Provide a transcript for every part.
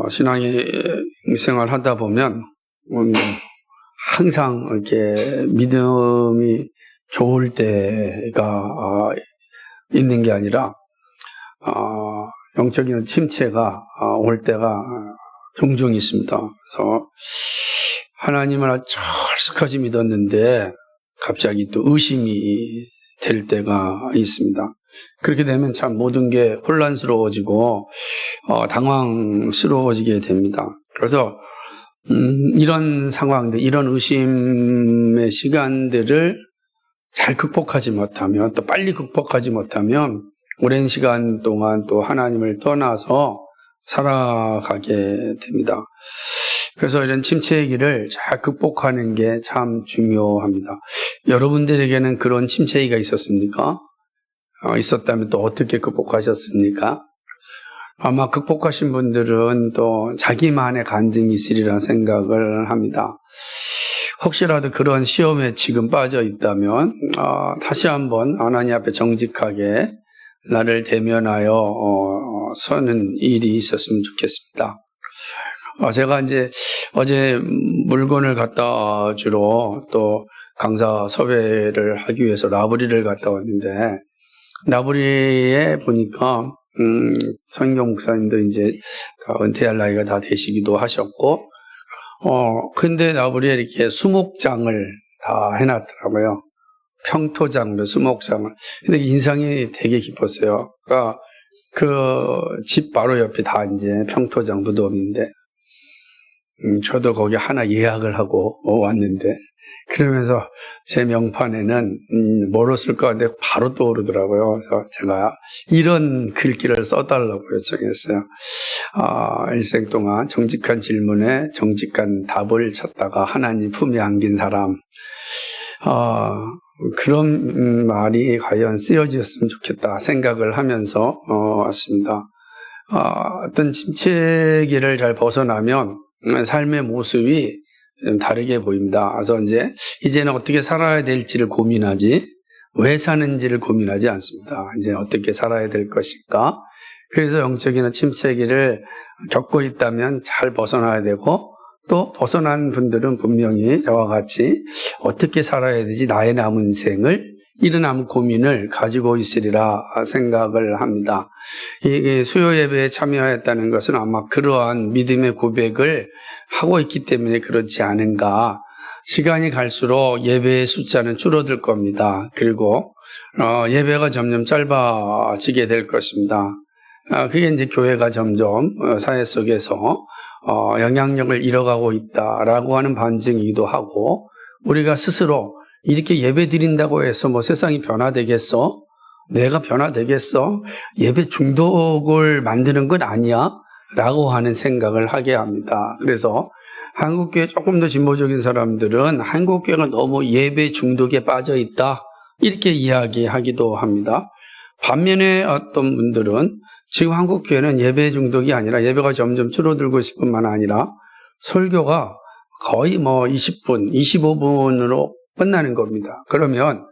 신앙의 생활 하다 보면 항상 이렇게 믿음이 좋을 때가 있는 게 아니라 영적인 침체가 올 때가 종종 있습니다. 그래서 하나님을 철석하지 믿었는데 갑자기 또 의심이 될 때가 있습니다. 그렇게 되면 참 모든 게 혼란스러워지고 당황스러워지게 됩니다. 그래서 이런 상황들, 이런 의심의 시간들을 잘 극복하지 못하면, 또 빨리 극복하지 못하면 오랜 시간 동안 또 하나님을 떠나서 살아가게 됩니다. 그래서 이런 침체의 길을 잘 극복하는 게 참 중요합니다. 여러분들에게는 그런 침체기가 있었습니까? 있었다면 또 어떻게 극복하셨습니까? 아마 극복하신 분들은 또 자기만의 간증이 있으리라 생각을 합니다. 혹시라도 그런 시험에 지금 빠져 있다면 다시 한번 하나님 앞에 정직하게 나를 대면하여 서는 일이 있었으면 좋겠습니다. 제가 이제 어제 물건을 갖다 주러 또 강사 섭외를 하기 위해서 라브리를 갔다 왔는데, 라브리에 보니까 성경 목사님도 이제 다 은퇴할 나이가 다 되시기도 하셨고, 근데 라브리에 이렇게 수목장을 다 해놨더라고요. 평토장으로 수목장을. 근데 인상이 되게 깊었어요. 그러니까 그 집 바로 옆에 다 이제 평토장 무덤인데, 저도 거기 하나 예약을 하고 왔는데, 그러면서 제 명판에는 뭐로 쓸까 하는데 바로 떠오르더라고요. 그래서 제가 이런 글귀를 써달라고 요청했어요. 일생 동안 정직한 질문에 정직한 답을 찾다가 하나님 품에 안긴 사람. 그런 말이 과연 쓰여졌으면 좋겠다 생각을 하면서 왔습니다. 어떤 침체기를 잘 벗어나면 삶의 모습이 좀 다르게 보입니다. 그래서 이제는 어떻게 살아야 될지를 고민하지, 왜 사는지를 고민하지 않습니다. 이제 어떻게 살아야 될 것인가. 그래서 영적인 침체기를 겪고 있다면 잘 벗어나야 되고, 또 벗어난 분들은 분명히 저와 같이 어떻게 살아야 되지, 나의 남은 생을, 이런 아무 고민을 가지고 있으리라 생각을 합니다. 이 수요 예배에 참여했다는 것은 아마 그러한 믿음의 고백을 하고 있기 때문에 그렇지 않은가. 시간이 갈수록 예배의 숫자는 줄어들 겁니다. 그리고 예배가 점점 짧아지게 될 것입니다. 그게 이제 교회가 점점 사회 속에서 영향력을 잃어가고 있다라고 하는 반증이기도 하고, 우리가 스스로 이렇게 예배 드린다고 해서 뭐 세상이 변화되겠어? 내가 변화되겠어? 예배 중독을 만드는 건 아니야? 라고 하는 생각을 하게 합니다. 그래서 한국교회 조금 더 진보적인 사람들은 한국교회가 너무 예배 중독에 빠져 있다, 이렇게 이야기하기도 합니다. 반면에 어떤 분들은 지금 한국교회는 예배 중독이 아니라 예배가 점점 줄어들고 있을 뿐만 아니라 설교가 거의 20분, 25분으로 끝나는 겁니다. 그러면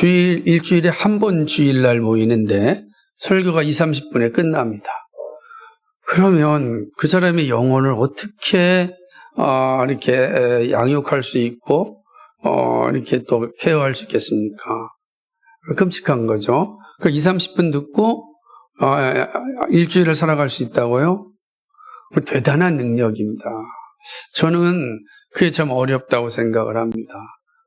일주일에 한 번 주일날 모이는데 설교가 20-30분에 끝납니다. 그러면 그 사람의 영혼을 어떻게 이렇게 양육할 수 있고 이렇게 또 케어할 수 있겠습니까? 끔찍한 거죠. 그 20-30분 듣고 일주일을 살아갈 수 있다고요? 대단한 능력입니다. 저는 그게 참 어렵다고 생각을 합니다.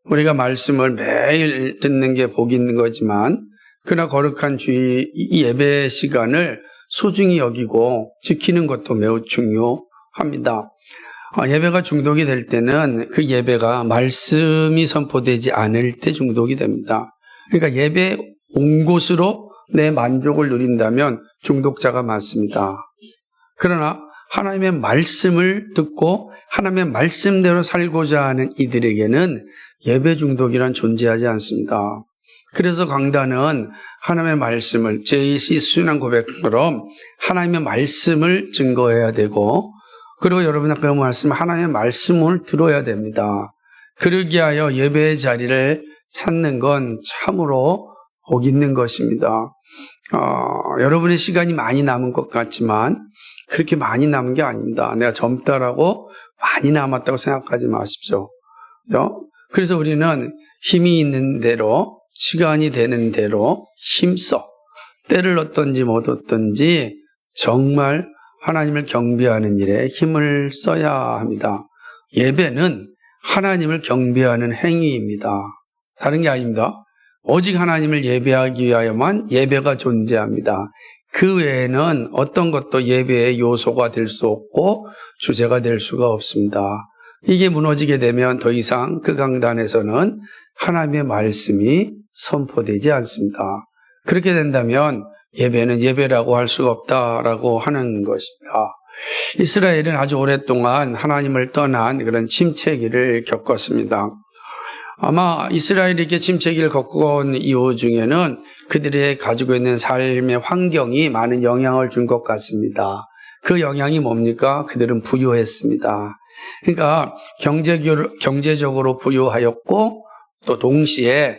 우리가 말씀을 매일 듣는 게 복이 있는 거지만, 그러나 거룩한 이 예배 시간을 소중히 여기고 지키는 것도 매우 중요합니다. 예배가 중독이 될 때는 그 예배가 말씀이 선포되지 않을 때 중독이 됩니다. 그러니까 예배 온 곳으로 내 만족을 누린다면 중독자가 많습니다. 그러나 하나님의 말씀을 듣고 하나님의 말씀대로 살고자 하는 이들에게는 예배 중독이란 존재하지 않습니다. 그래서 강단은 하나님의 말씀을, JC 순환 고백처럼 하나님의 말씀을 증거해야 되고, 그리고 여러분 앞에 말씀, 하나님의 말씀을 들어야 됩니다. 그러기 하여 예배의 자리를 찾는 건 참으로 복 있는 것입니다. 여러분의 시간이 많이 남은 것 같지만 그렇게 많이 남은 게 아닙니다. 내가 젊다라고 많이 남았다고 생각하지 마십시오. 그죠? 그래서 우리는 힘이 있는 대로, 시간이 되는 대로 힘써 때를 얻든지 못 얻든지 정말 하나님을 경배하는 일에 힘을 써야 합니다. 예배는 하나님을 경배하는 행위입니다. 다른 게 아닙니다. 오직 하나님을 예배하기 위하여만 예배가 존재합니다. 그 외에는 어떤 것도 예배의 요소가 될 수 없고 주제가 될 수가 없습니다. 이게 무너지게 되면 더 이상 그 강단에서는 하나님의 말씀이 선포되지 않습니다. 그렇게 된다면 예배는 예배라고 할 수가 없다라고 하는 것입니다. 이스라엘은 아주 오랫동안 하나님을 떠난 그런 침체기를 겪었습니다. 아마 이스라엘이 이렇게 침체기를 겪어온 이유 중에는 그들이 가지고 있는 삶의 환경이 많은 영향을 준 것 같습니다. 그 영향이 뭡니까? 그들은 부유했습니다. 그러니까 경제적으로 부유하였고 또 동시에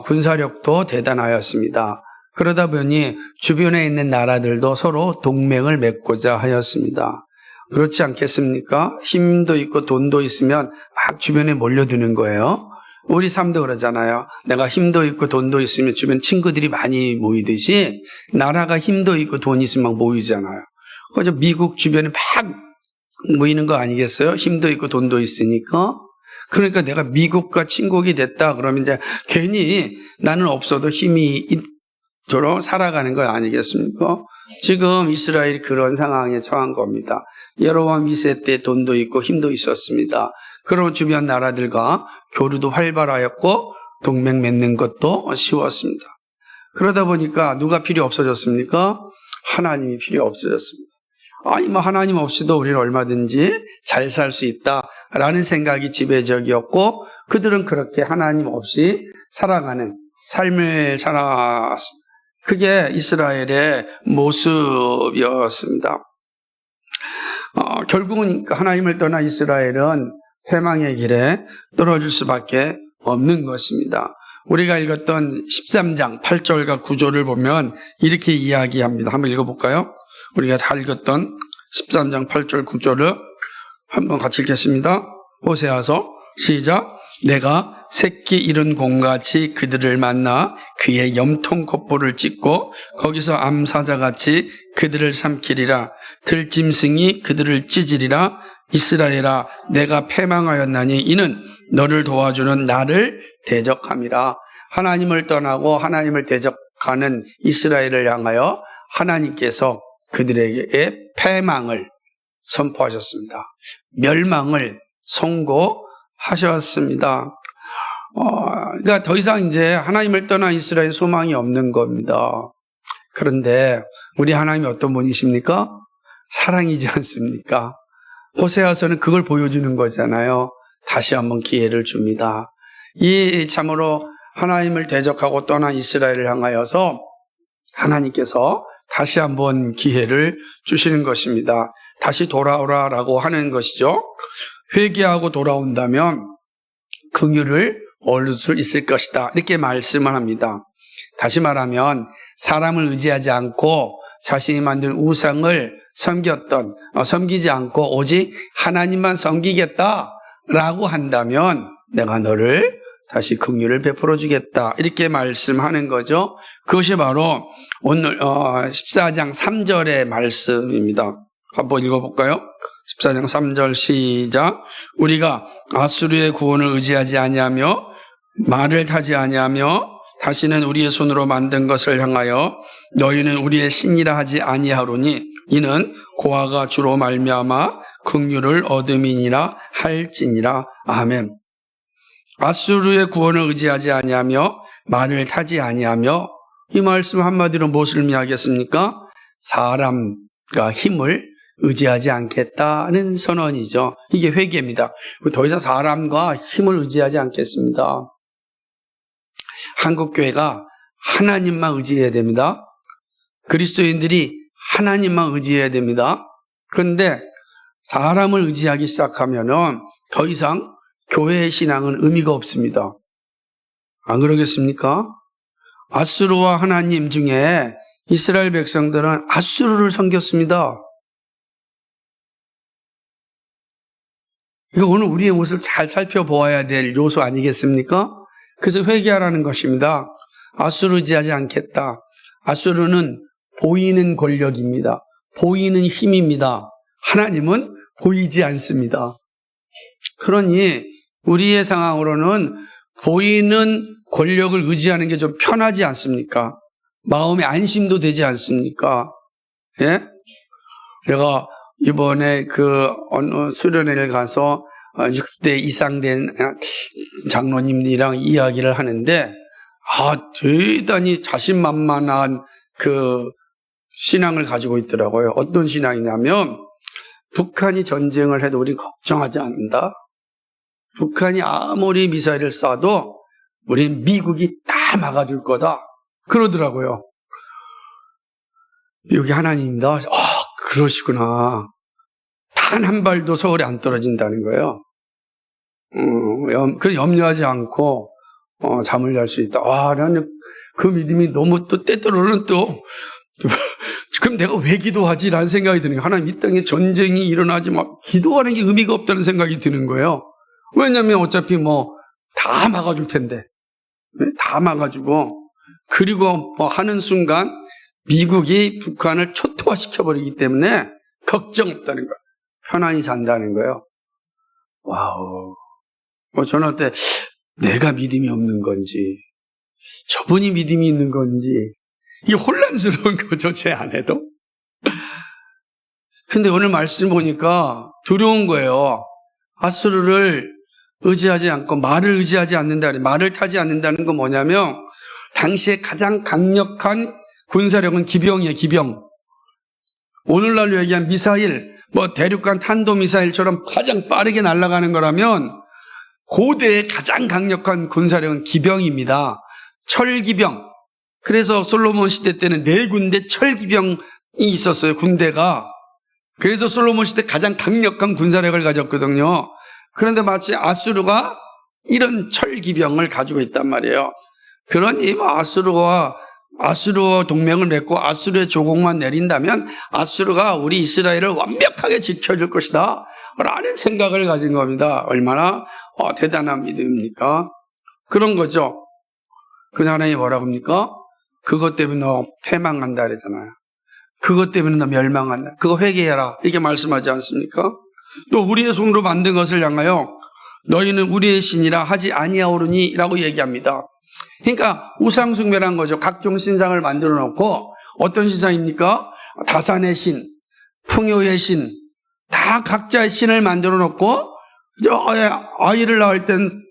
군사력도 대단하였습니다. 그러다 보니 주변에 있는 나라들도 서로 동맹을 맺고자 하였습니다. 그렇지 않겠습니까? 힘도 있고 돈도 있으면 막 주변에 몰려드는 거예요. 우리 삶도 그러잖아요. 내가 힘도 있고 돈도 있으면 주변 친구들이 많이 모이듯이 나라가 힘도 있고 돈이 있으면 막 모이잖아요. 그래서 미국 주변에 막 모이는 거 아니겠어요? 힘도 있고 돈도 있으니까. 그러니까 내가 미국과 친국이 됐다 그러면 이제 괜히 나는 없어도 힘이 있도록 살아가는 거 아니겠습니까? 지금 이스라엘이 그런 상황에 처한 겁니다. 여로보암 2세 때 돈도 있고 힘도 있었습니다. 그런 주변 나라들과 교류도 활발하였고 동맹 맺는 것도 쉬웠습니다. 그러다 보니까 누가 필요 없어졌습니까? 하나님이 필요 없어졌습니다. 아니 뭐 하나님 없이도 우리는 얼마든지 잘 살 수 있다라는 생각이 지배적이었고 그들은 그렇게 하나님 없이 살아가는 삶을 살았습니다. 그게 이스라엘의 모습이었습니다. 결국은 하나님을 떠난 이스라엘은 패망의 길에 떨어질 수밖에 없는 것입니다. 우리가 읽었던 13장 8절과 9절을 보면 이렇게 이야기합니다. 한번 읽어볼까요? 우리가 다 읽었던 13장 8절 9절을 한번 같이 읽겠습니다. 호세아서 시작. 내가 새끼 잃은 곰같이 그들을 만나 그의 염통 콧볼을 찢고 거기서 암사자같이 그들을 삼키리라. 들짐승이 그들을 찢으리라. 이스라엘아 내가 패망하였나니 이는 너를 도와주는 나를 대적함이라. 하나님을 떠나고 하나님을 대적하는 이스라엘을 향하여 하나님께서 그들에게 패망을 선포하셨습니다. 멸망을 선고하셨습니다. 그러니까 더 이상 이제 하나님을 떠난 이스라엘 소망이 없는 겁니다. 그런데 우리 하나님이 어떤 분이십니까? 사랑이지 않습니까? 호세아서는 그걸 보여주는 거잖아요. 다시 한번 기회를 줍니다. 이 참으로 하나님을 대적하고 떠난 이스라엘을 향하여서 하나님께서 다시 한번 기회를 주시는 것입니다. 다시 돌아오라라고 하는 것이죠. 회개하고 돌아온다면 긍휼을 얻을 수 있을 것이다. 이렇게 말씀을 합니다. 다시 말하면 사람을 의지하지 않고 자신이 만든 우상을 섬기지 않고 오직 하나님만 섬기겠다라고 한다면 내가 너를 다시 긍휼을 베풀어 주겠다. 이렇게 말씀하는 거죠. 그것이 바로 오늘 14장 3절의 말씀입니다. 한번 읽어볼까요? 14장 3절 시작. 우리가 아수르의 구원을 의지하지 아니하며 말을 타지 아니하며 다시는 우리의 손으로 만든 것을 향하여 너희는 우리의 신이라 하지 아니하로니 이는 고아가 주로 말미암아 긍휼을 얻음이니라 할지니라. 아멘. 아수르의 구원을 의지하지 아니하며 말을 타지 아니하며 이 말씀 한마디로 무엇을 의미하겠습니까? 사람과 힘을 의지하지 않겠다는 선언이죠. 이게 회개입니다. 더 이상 사람과 힘을 의지하지 않겠습니다. 한국교회가 하나님만 의지해야 됩니다. 그리스도인들이 하나님만 의지해야 됩니다. 그런데 사람을 의지하기 시작하면은 더 이상 교회의 신앙은 의미가 없습니다. 안 그러겠습니까? 아수르와 하나님 중에 이스라엘 백성들은 아수르를 섬겼습니다. 이거 오늘 우리의 모습을 잘 살펴보아야 될 요소 아니겠습니까? 그래서 회개하라는 것입니다. 아수르 의지하지 않겠다. 아수르는 보이는 권력입니다. 보이는 힘입니다. 하나님은 보이지 않습니다. 그러니 우리의 상황으로는 보이는 권력을 의지하는 게 좀 편하지 않습니까? 마음의 안심도 되지 않습니까? 예? 제가 이번에 어느 수련회를 가서 60대 이상 된 장로님들이랑 이야기를 하는데, 대단히 자신만만한 신앙을 가지고 있더라고요. 어떤 신앙이냐면, 북한이 전쟁을 해도 우리는 걱정하지 않는다. 북한이 아무리 미사일을 쏴도 우린 미국이 다 막아줄 거다. 그러더라고요. 여기 하나님입니다. 그러시구나. 단 한 발도 서울에 안 떨어진다는 거예요. 염려하지 않고 잠을 잘 수 있다. 나는 그 믿음이 너무 또 때때로는 또 그럼 내가 왜 기도하지? 라는 생각이 드는 거예요. 하나님 이 땅에 전쟁이 일어나지 막 기도하는 게 의미가 없다는 생각이 드는 거예요. 왜냐면 어차피 다 막아줄 텐데. 다 막아주고, 그리고 하는 순간 미국이 북한을 초토화시켜버리기 때문에 걱정 없다는 거예요. 편안히 잔다는 거예요. 와우. 저는 그때 내가 믿음이 없는 건지, 저분이 믿음이 있는 건지, 이게 혼란스러운 거죠, 제 안에도. 근데 오늘 말씀 보니까 두려운 거예요. 아수르를 의지하지 않고 말을 의지하지 않는다. 말을 타지 않는다는 건 뭐냐면, 당시에 가장 강력한 군사력은 기병이에요, 기병. 오늘날로 얘기한 미사일, 대륙간 탄도미사일처럼 가장 빠르게 날아가는 거라면, 고대의 가장 강력한 군사력은 기병입니다. 철기병. 그래서 솔로몬 시대 때는 4군데 철기병이 있었어요, 군대가. 그래서 솔로몬 시대 가장 강력한 군사력을 가졌거든요. 그런데 마치 아수르가 이런 철기병을 가지고 있단 말이에요. 그러니 아수르와 동맹을 맺고 아수르의 조공만 내린다면 아수르가 우리 이스라엘을 완벽하게 지켜줄 것이다 라는 생각을 가진 겁니다. 얼마나 대단한 믿음입니까? 그런 거죠. 그 하나님이 뭐라고 합니까? 그것 때문에 너 패망한다 그러잖아요. 그것 때문에 너 멸망한다. 그거 회개해라. 이렇게 말씀하지 않습니까? 또 우리의 손으로 만든 것을 향하여 너희는 우리의 신이라 하지 아니하오르니 라고 얘기합니다. 그러니까 우상숭배란 거죠. 각종 신상을 만들어 놓고, 어떤 신상입니까? 다산의 신, 풍요의 신, 다 각자의 신을 만들어 놓고 아이를 낳을 땐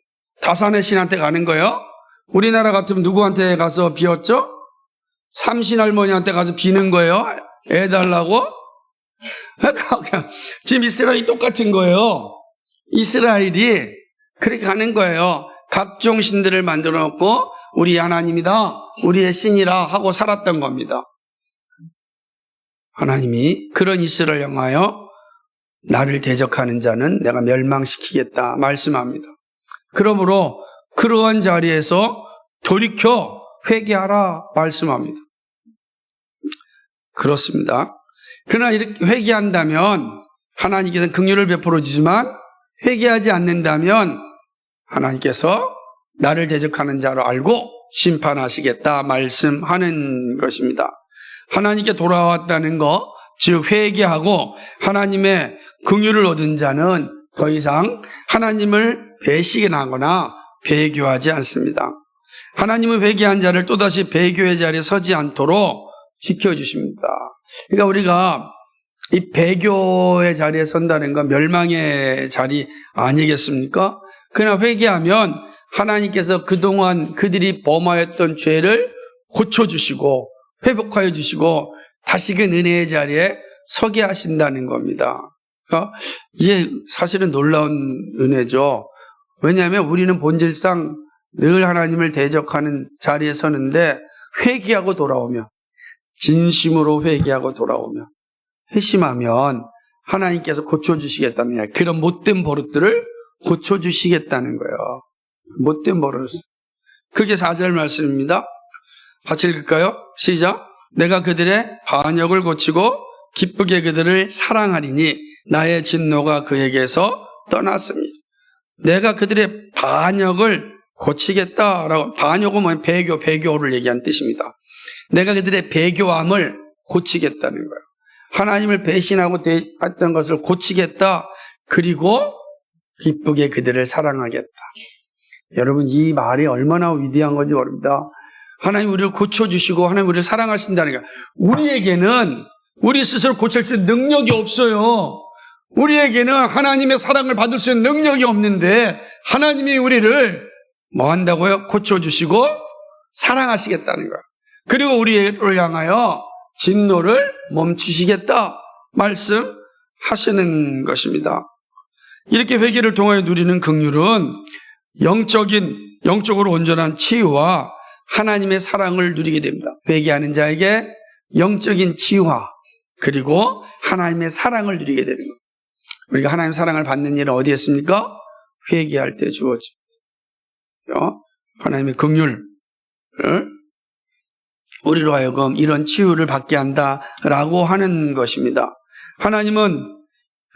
다산의 신한테 가는 거예요. 우리나라 같으면 누구한테 가서 비었죠? 삼신 할머니한테 가서 비는 거예요. 애 달라고. 지금 이스라엘이 똑같은 거예요. 이스라엘이 그렇게 가는 거예요. 각종 신들을 만들어 놓고 우리 하나님이다, 우리의 신이라 하고 살았던 겁니다. 하나님이 그런 이스라엘 향하여 나를 대적하는 자는 내가 멸망시키겠다 말씀합니다. 그러므로 그러한 자리에서 돌이켜 회개하라 말씀합니다. 그렇습니다. 그러나 이렇게 회개한다면 하나님께서는 긍휼을 베풀어 주지만, 회개하지 않는다면 하나님께서 나를 대적하는 자로 알고 심판하시겠다 말씀하는 것입니다. 하나님께 돌아왔다는 것, 즉 회개하고 하나님의 긍휼을 얻은 자는 더 이상 하나님을 배신하거나 배교하지 않습니다. 하나님은 회개한 자를 또다시 배교의 자리에 서지 않도록 지켜주십니다. 그러니까 우리가 이 배교의 자리에 선다는 건 멸망의 자리 아니겠습니까? 그러나 회개하면 하나님께서 그동안 그들이 범하였던 죄를 고쳐주시고 회복하여 주시고 다시금 은혜의 자리에 서게 하신다는 겁니다. 그러니까 이게 사실은 놀라운 은혜죠. 왜냐하면 우리는 본질상 늘 하나님을 대적하는 자리에 서는데, 회개하고 돌아오면, 진심으로 회개하고 돌아오면, 회심하면 하나님께서 고쳐주시겠다는 거예요. 그런 못된 버릇들을 고쳐주시겠다는 거예요. 못된 버릇. 그게 4절 말씀입니다. 같이 읽을까요? 시작. 내가 그들의 반역을 고치고 기쁘게 그들을 사랑하리니 나의 진노가 그에게서 떠났습니다. 내가 그들의 반역을 고치겠다라고. 반역은 뭐예요? 배교를 얘기한 뜻입니다. 내가 그들의 배교함을 고치겠다는 거예요. 하나님을 배신하고 했던 것을 고치겠다. 그리고 기쁘게 그들을 사랑하겠다. 여러분, 이 말이 얼마나 위대한 건지 모릅니다. 하나님 우리를 고쳐주시고 하나님 우리를 사랑하신다는 거예요. 우리에게는 우리 스스로 고칠 수 있는 능력이 없어요. 우리에게는 하나님의 사랑을 받을 수 있는 능력이 없는데 하나님이 우리를 뭐 한다고요? 고쳐주시고 사랑하시겠다는 거예요. 그리고 우리를 향하여 진노를 멈추시겠다 말씀하시는 것입니다. 이렇게 회개를 통하여 누리는 긍휼은 영적으로 온전한 치유와 하나님의 사랑을 누리게 됩니다. 회개하는 자에게 영적인 치유와 그리고 하나님의 사랑을 누리게 되는 겁니다. 우리가 하나님의 사랑을 받는 일은 어디에 있습니까? 회개할 때 주어집니다. 하나님의 긍휼을 우리로 하여금 이런 치유를 받게 한다라고 하는 것입니다. 하나님은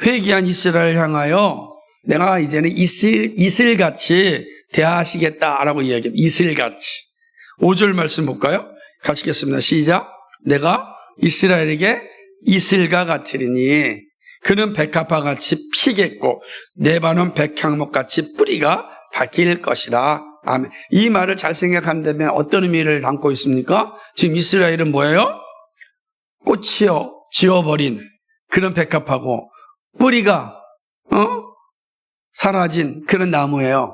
회개한 이스라엘을 향하여 내가 이제는 이슬같이 대하시겠다라고 이야기합니다. 이슬같이. 5절 말씀 볼까요? 같이 읽겠습니다. 시작. 내가 이스라엘에게 이슬과 같으리니 그는 백합화 같이 피겠고 레바논 백향목 같이 뿌리가 박힐 것이라. 아멘. 이 말을 잘 생각한다면 어떤 의미를 담고 있습니까? 지금 이스라엘은 뭐예요? 꽃이요 지어버린 그런 백합화고 뿌리가 사라진 그런 나무예요.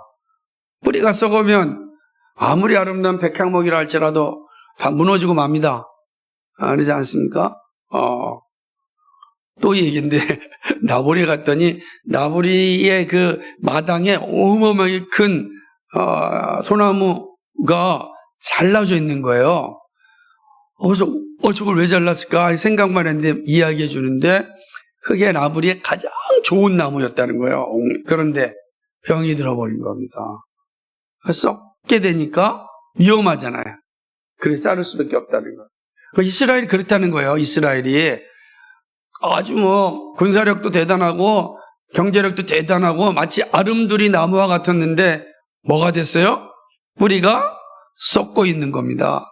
뿌리가 썩으면 아무리 아름다운 백향목이라 할지라도 다 무너지고 맙니다. 그러지 않습니까? 또 얘기인데 나보리에 갔더니 나보리의 그 마당에 어마어마하게 큰 소나무가 잘라져 있는 거예요. 그래서 저걸 왜 잘랐을까 생각만 했는데 이야기해 주는데 그게 나보리의 가장 좋은 나무였다는 거예요. 그런데 병이 들어버린 겁니다. 썩게 되니까 위험하잖아요. 그래서 자를 수밖에 없다는 거예요. 이스라엘이 그렇다는 거예요. 이스라엘이 아주 군사력도 대단하고 경제력도 대단하고 마치 아름드리 나무와 같았는데 뭐가 됐어요? 뿌리가 썩고 있는 겁니다.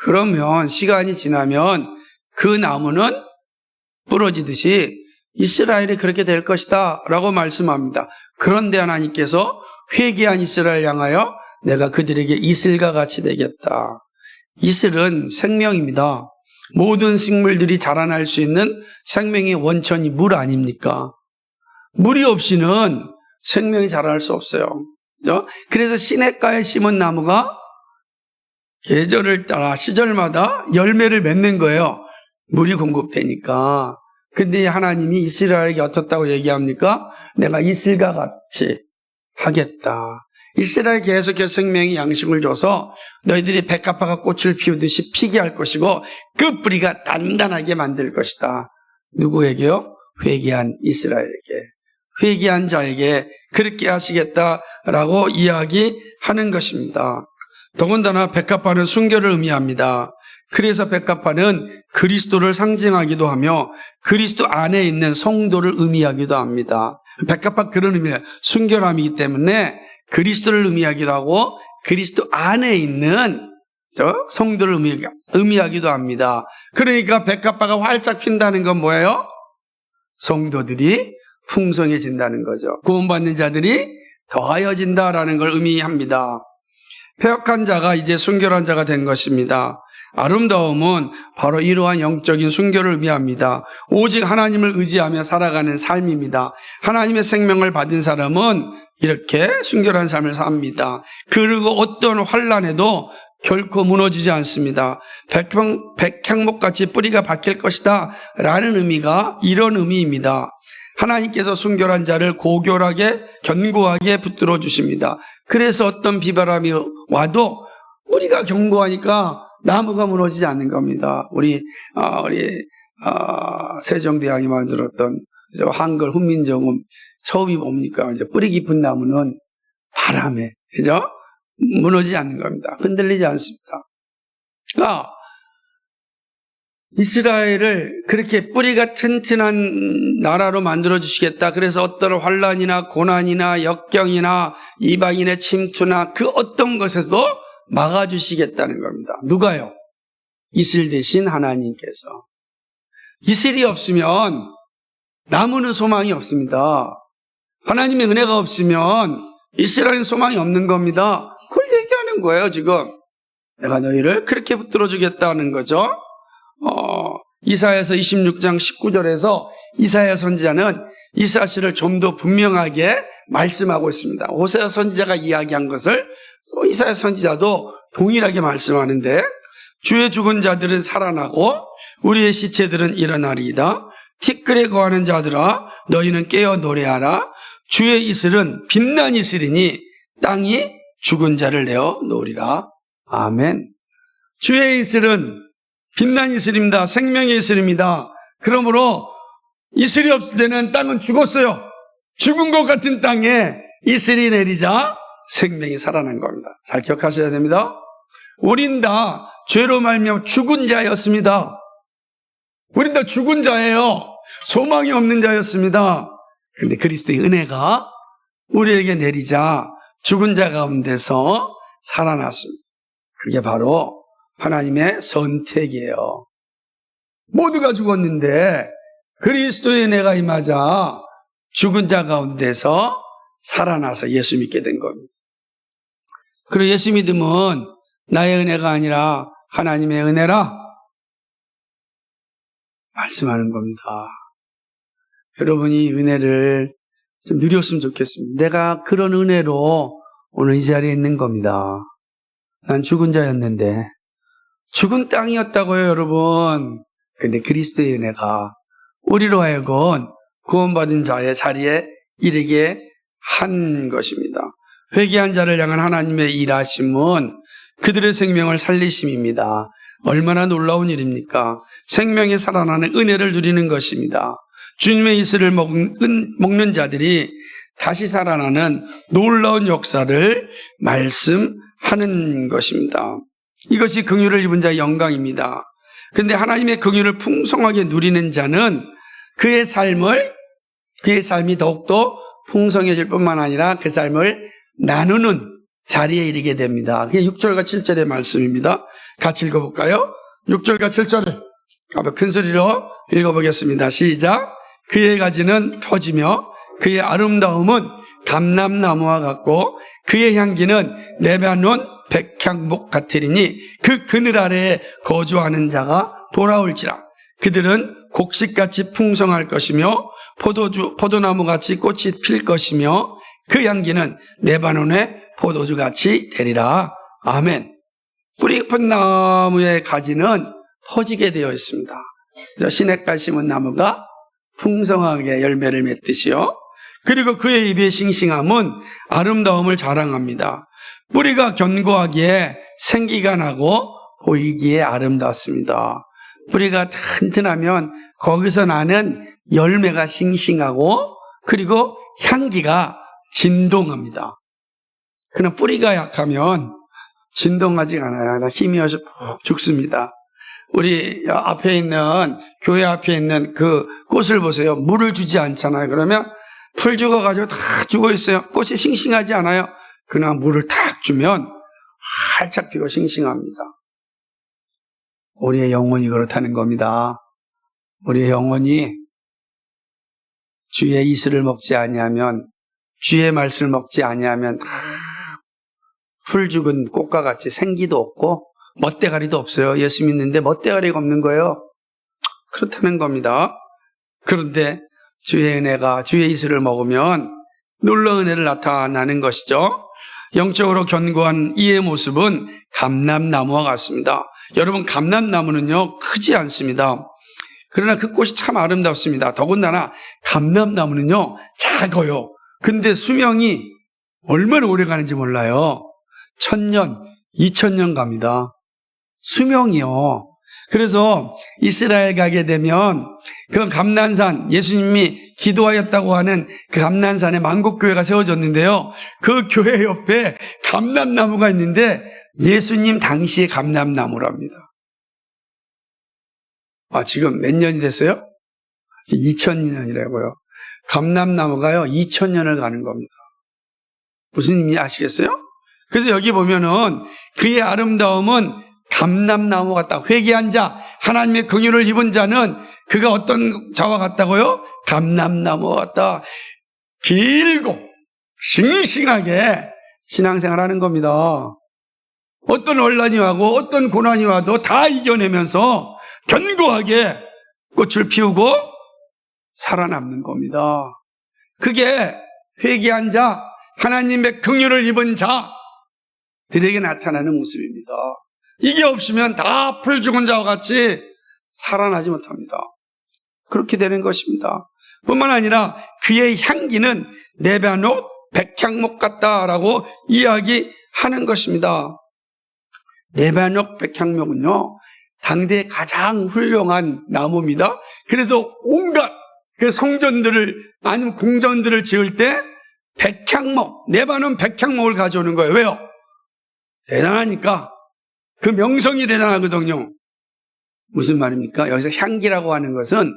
그러면 시간이 지나면 그 나무는 부러지듯이 이스라엘이 그렇게 될 것이다 라고 말씀합니다. 그런데 하나님께서 회개한 이스라엘 향하여 내가 그들에게 이슬과 같이 되겠다. 이슬은 생명입니다. 모든 식물들이 자라날 수 있는 생명의 원천이 물 아닙니까? 물이 없이는 생명이 자랄 수 없어요. 그렇죠? 그래서 시냇가에 심은 나무가 계절을 따라 시절마다 열매를 맺는 거예요. 물이 공급되니까. 근데 하나님이 이스라엘에게 어떻다고 얘기합니까? 내가 이슬과 같이 하겠다. 이스라엘 계속해서 생명의 양식을 줘서 너희들이 백합화가 꽃을 피우듯이 피게 할 것이고 그 뿌리가 단단하게 만들 것이다. 누구에게요? 회개한 이스라엘에게. 회개한 자에게 그렇게 하시겠다라고 이야기하는 것입니다. 더군다나 백합화는 순교를 의미합니다. 그래서 백합화는 그리스도를 상징하기도 하며 그리스도 안에 있는 성도를 의미하기도 합니다. 백합화 그런 의미예요. 순결함이기 때문에 그리스도를 의미하기도 하고 그리스도 안에 있는 성도를 의미하기도 합니다. 그러니까 백합화가 활짝 핀다는 건 뭐예요? 성도들이 풍성해진다는 거죠. 구원받는 자들이 더하여진다라는 걸 의미합니다. 패역한 자가 이제 순결한 자가 된 것입니다. 아름다움은 바로 이러한 영적인 순결을 의미합니다. 오직 하나님을 의지하며 살아가는 삶입니다. 하나님의 생명을 받은 사람은 이렇게 순결한 삶을 삽니다. 그리고 어떤 환난에도 결코 무너지지 않습니다. 백향목같이 뿌리가 박힐 것이다 라는 의미가 이런 의미입니다. 하나님께서 순결한 자를 고결하게 견고하게 붙들어 주십니다. 그래서 어떤 비바람이 와도 뿌리가 견고하니까 나무가 무너지지 않는 겁니다. 우리 세종대왕이 만들었던 한글 훈민정음 처음이 뭡니까? 이제 뿌리 깊은 나무는 바람에, 그죠? 무너지지 않는 겁니다. 흔들리지 않습니다. 그러니까 이스라엘을 그렇게 뿌리가 튼튼한 나라로 만들어 주시겠다. 그래서 어떤 환란이나 고난이나 역경이나 이방인의 침투나 그 어떤 것에도 막아주시겠다는 겁니다. 누가요? 이슬 대신 하나님께서. 이슬이 없으면 나무는 소망이 없습니다. 하나님의 은혜가 없으면 이스라엘은 소망이 없는 겁니다. 그걸 얘기하는 거예요, 지금. 내가 너희를 그렇게 붙들어 주겠다는 거죠. 이사야서 26장 19절에서 이사야 선지자는 이 사실을 좀 더 분명하게 말씀하고 있습니다. 호세아 선지자가 이야기한 것을 이사야 선지자도 동일하게 말씀하는데, 주의 죽은 자들은 살아나고 우리의 시체들은 일어나리이다. 티끌에 거하는 자들아 너희는 깨어 노래하라. 주의 이슬은 빛난 이슬이니 땅이 죽은 자를 내어 놓으리라. 아멘. 주의 이슬은 빛난 이슬입니다. 생명의 이슬입니다. 그러므로 이슬이 없을 때는 땅은 죽었어요. 죽은 것 같은 땅에 이슬이 내리자 생명이 살아난 겁니다. 잘 기억하셔야 됩니다. 우린 다 죄로 말미암아 죽은 자였습니다. 우린 다 죽은 자예요. 소망이 없는 자였습니다. 그런데 그리스도의 은혜가 우리에게 내리자 죽은 자 가운데서 살아났습니다. 그게 바로 하나님의 선택이에요. 모두가 죽었는데 그리스도의 은혜가 임하자 죽은 자 가운데서 살아나서 예수 믿게 된 겁니다. 그리고 예수 믿음은 나의 은혜가 아니라 하나님의 은혜라 말씀하는 겁니다. 여러분이 은혜를 좀 누렸으면 좋겠습니다. 내가 그런 은혜로 오늘 이 자리에 있는 겁니다. 난 죽은 자였는데 죽은 땅이었다고요, 여러분. 근데 그리스도의 은혜가 우리로 하여금 구원받은 자의 자리에 이르게 한 것입니다. 회개한 자를 향한 하나님의 일하심은 그들의 생명을 살리심입니다. 얼마나 놀라운 일입니까? 생명이 살아나는 은혜를 누리는 것입니다. 주님의 이슬을 먹는 자들이 다시 살아나는 놀라운 역사를 말씀하는 것입니다. 이것이 긍휼을 입은 자의 영광입니다. 그런데 하나님의 긍휼을 풍성하게 누리는 자는 그의 삶이 더욱더 풍성해질 뿐만 아니라 그 삶을 나누는 자리에 이르게 됩니다. 그게 6절과 7절의 말씀입니다. 같이 읽어볼까요? 6절과 7절을 큰 소리로 읽어보겠습니다. 시작. 그의 가지는 펴지며 그의 아름다움은 감람나무와 같고 그의 향기는 레바논 백향목 같으리니 그 그늘 아래에 거주하는 자가 돌아올지라. 그들은 곡식같이 풍성할 것이며 포도나무같이 꽃이 필 것이며 그 향기는 레바논의 포도주같이 되리라. 아멘. 뿌리 깊은 나무의 가지는 퍼지게 되어 있습니다. 그래서 시냇가 심은 나무가 풍성하게 열매를 맺듯이요. 그리고 그의 입의 싱싱함은 아름다움을 자랑합니다. 뿌리가 견고하기에 생기가 나고 보이기에 아름답습니다. 뿌리가 튼튼하면 거기서 나는 열매가 싱싱하고 그리고 향기가 진동합니다. 그러나 뿌리가 약하면 진동하지 않아요. 힘이 없어 푹 죽습니다. 우리 앞에 있는 교회 앞에 있는 그 꽃을 보세요. 물을 주지 않잖아요. 그러면 풀 죽어가지고 다 죽어 있어요. 꽃이 싱싱하지 않아요. 그러나 물을 탁 주면 활짝 피고 싱싱합니다. 우리의 영혼이 그렇다는 겁니다. 우리의 영혼이 주의 이슬을 먹지 아니하면, 주의 말씀을 먹지 아니하면 풀 죽은 꽃과 같이 생기도 없고 멋대가리도 없어요. 예수 믿는데 멋대가리가 없는 거예요. 그렇다는 겁니다. 그런데 주의 은혜가, 주의 이슬을 먹으면 놀라운 은혜를 나타나는 것이죠. 영적으로 견고한 이의 모습은 감람나무와 같습니다. 여러분, 감람나무는요 크지 않습니다. 그러나 그 꽃이 참 아름답습니다. 더군다나 감람나무는요 작아요. 근데 수명이 얼마나 오래 가는지 몰라요. 1000년, 2000년 갑니다. 수명이요. 그래서 이스라엘 가게 되면 그 감난산, 예수님이 기도하였다고 하는 그 감난산에 만국교회가 세워졌는데요. 그 교회 옆에 감람나무가 있는데 예수님 당시의 감람나무랍니다. 지금 몇 년이 됐어요? 2000년이라고요. 감람나무가요, 2000년을 가는 겁니다. 무슨 의미 아시겠어요? 그래서 여기 보면은 그의 아름다움은 감람나무 같다. 회개한 자, 하나님의 긍휼을 입은 자는 그가 어떤 자와 같다고요? 감람나무 같다. 길고 싱싱하게 신앙생활 하는 겁니다. 어떤 혼란이 와고 어떤 고난이 와도 다 이겨내면서 견고하게 꽃을 피우고 살아남는 겁니다. 그게 회개한 자, 하나님의 긍휼을 입은 자들에게 나타나는 모습입니다. 이게 없으면 다 풀 죽은 자와 같이 살아나지 못합니다. 그렇게 되는 것입니다. 뿐만 아니라 그의 향기는 레바논 백향목 같다라고 이야기하는 것입니다. 레바논 백향목은요, 당대의 가장 훌륭한 나무입니다. 그래서 온갖 그 성전들을 아니면 궁전들을 지을 때 백향목, 레바논 백향목을 가져오는 거예요. 왜요? 대단하니까. 그 명성이 대단하거든요. 무슨 말입니까? 여기서 향기라고 하는 것은